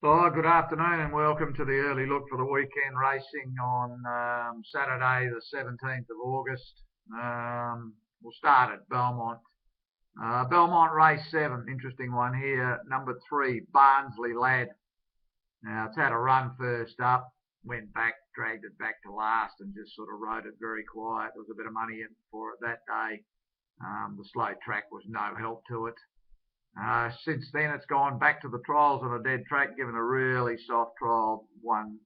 Oh, good afternoon and welcome to the early look for the weekend racing on Saturday, the 17th of August. We'll start at Belmont. Belmont race 7, interesting one here. Number 3, Barnsley Lad. Now, it's had a run first up, went back, dragged it back to last and just sort of rode it very quiet. There was a bit of money in for it that day. The slow track was no help to it. Since then, it's gone back to the trials on a dead track, given a really soft trial, won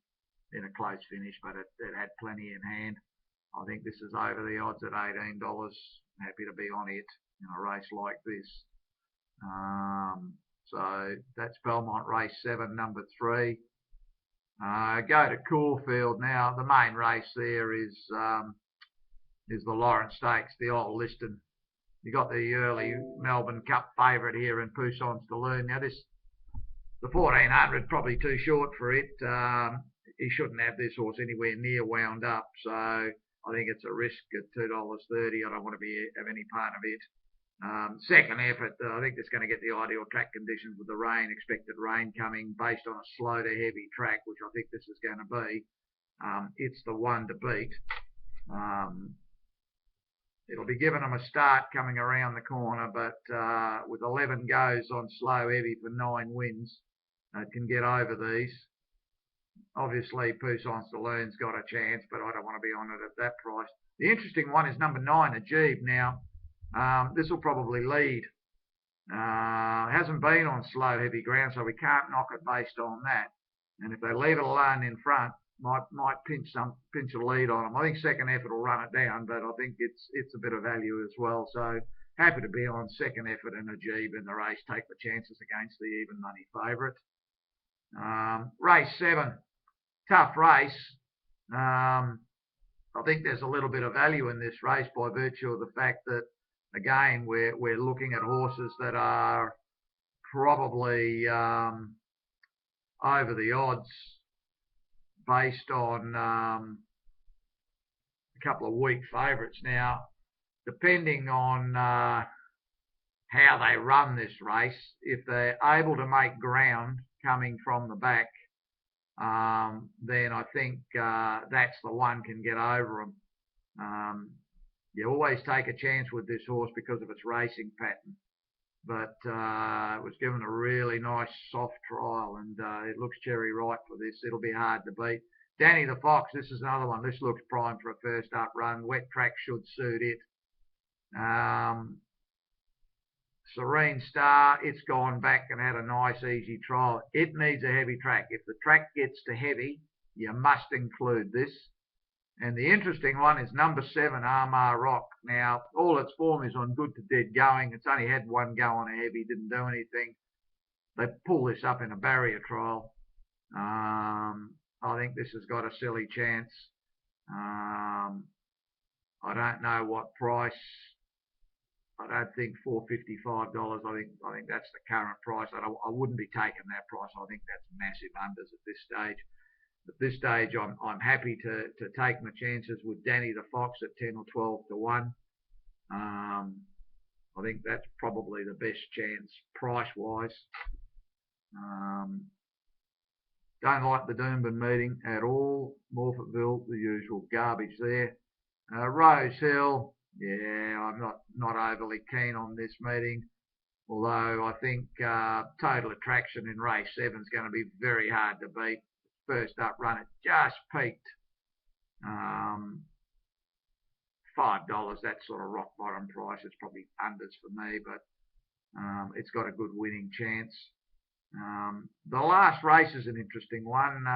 in a close finish, but it had plenty in hand. I think this is over the odds at $18. Happy to be on it in a race like this. So that's Belmont race 7, number 3. Go to Caulfield now. The main race there is the Lawrence Stakes, the old Liston. You got the early Melbourne Cup favourite here in Poussin's Saloon. Now the 1400 probably too short for it. He shouldn't have this horse anywhere near wound up, so I think it's a risk at $2.30. I don't want to have any part of it. Second effort, I think it's going to get the ideal track conditions with the rain, expected rain coming based on a slow to heavy track, which I think this is going to be. It's the one to beat. It'll be giving them a start coming around the corner, but with 11 goes on slow heavy for 9 wins, it can get over these. Obviously, Poussin's Saloon's got a chance, but I don't want to be on it at that price. The interesting one is number 9, Ajib. Now, this will probably lead. Hasn't been on slow heavy ground, so we can't knock it based on that. And if they leave it alone in front, might pinch a lead on them. I think second effort will run it down, but I think it's a bit of value as well. So happy to be on second effort and Ajib in the race. Take the chances against the even money favourite. Race 7, tough race. I think there's a little bit of value in this race by virtue of the fact that, again, we're looking at horses that are probably over the odds based on a couple of weak favourites. Now, depending on how they run this race, if they're able to make ground coming from the back, then I think that's the one can get over them. You always take a chance with this horse because of its racing pattern, but it was given a really nice soft trial, and it looks cherry ripe for this. It'll be hard to beat. Danny the Fox, this is another one. This looks primed for a first up run. Wet track should suit it. Serene Star, it's gone back and had a nice easy trial. It needs a heavy track. If the track gets to heavy, you must include this. And the interesting one is number 7, Armagh Rock. Now, all its form is on good to dead going. It's only had one go on a heavy, didn't do anything. They pull this up in a barrier trial. I think this has got a silly chance. I don't know what price. I don't think $455. I think that's the current price. I wouldn't be taking that price. I think that's massive unders at this stage. At this stage, I'm happy to take my chances with Danny the Fox at 10 or 12 to 1. I think that's probably the best chance price-wise. Don't like the Doomben meeting at all. Morphettville, the usual garbage there. Rose Hill, yeah, I'm not overly keen on this meeting. Although I think Total Attraction in race 7 is going to be very hard to beat. First up run, it just peaked. $5, that sort of rock bottom price. It's probably unders for me, but it's got a good winning chance. The last race is an interesting one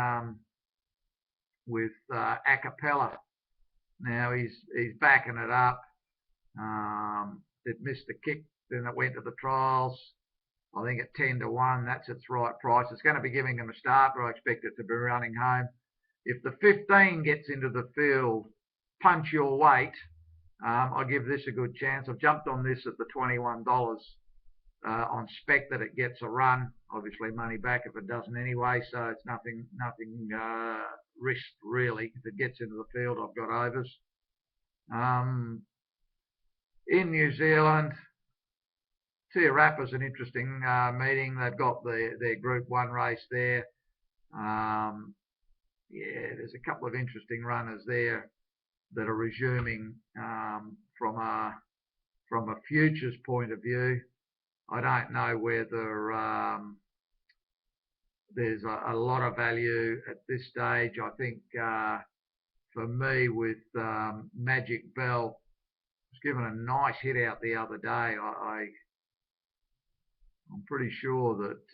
with Acapella. Now he's backing it up. It missed the kick, then it went to the trials. I think at 10 to 1, that's its right price. It's going to be giving him a start, but I expect it to be running home. If the 15 gets into the field, punch your weight, I give this a good chance. I've jumped on this at the $21 on spec that it gets a run. Obviously, money back if it doesn't anyway, so it's nothing risked really. If it gets into the field, I've got overs. In New Zealand, Tearappa's an interesting meeting. They've got their Group 1 race there. Yeah, there's a couple of interesting runners there that are resuming from a futures point of view. I don't know whether there's a lot of value at this stage. I think for me, with Magic Bell, was given a nice hit out the other day. I'm pretty sure that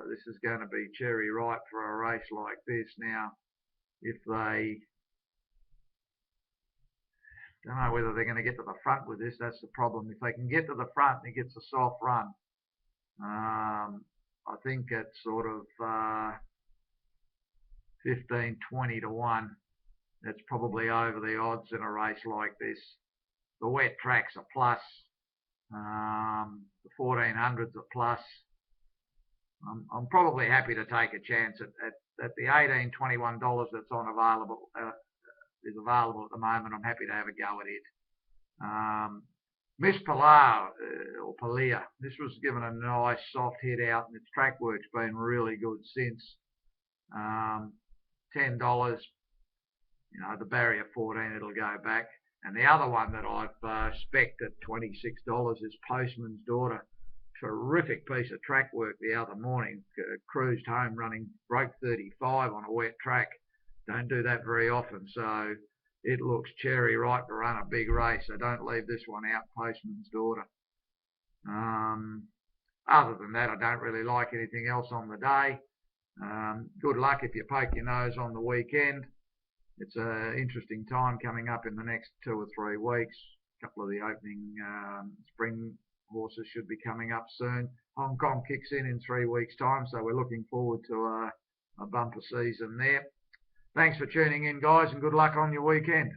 this is going to be cherry ripe for a race like this. Now, if they don't know whether they're going to get to the front with this, that's the problem. If they can get to the front and it gets a soft run, I think it's sort of 15, 20 to 1. That's probably over the odds in a race like this. The wet track's a plus. The 1400's a plus. I'm probably happy to take a chance at the $18, $21 that's is available at the moment. I'm happy to have a go at it. Miss Pilar, or Palia, this was given a nice soft hit out, and its track work's been really good since. $10, the barrier 14, it'll go back. And the other one that I've spec'd at $26 is Postman's Daughter. Terrific piece of track work the other morning. Cruised home running, broke 35 on a wet track. Don't do that very often, so it looks cherry ripe to run a big race. So don't leave this one out, Postman's Daughter. Other than that, I don't really like anything else on the day. Good luck if you poke your nose on the weekend. It's an interesting time coming up in the next 2 or 3 weeks. A couple of the opening spring horses should be coming up soon. Hong Kong kicks in 3 weeks' time, so we're looking forward to a bumper season there. Thanks for tuning in, guys, and good luck on your weekend.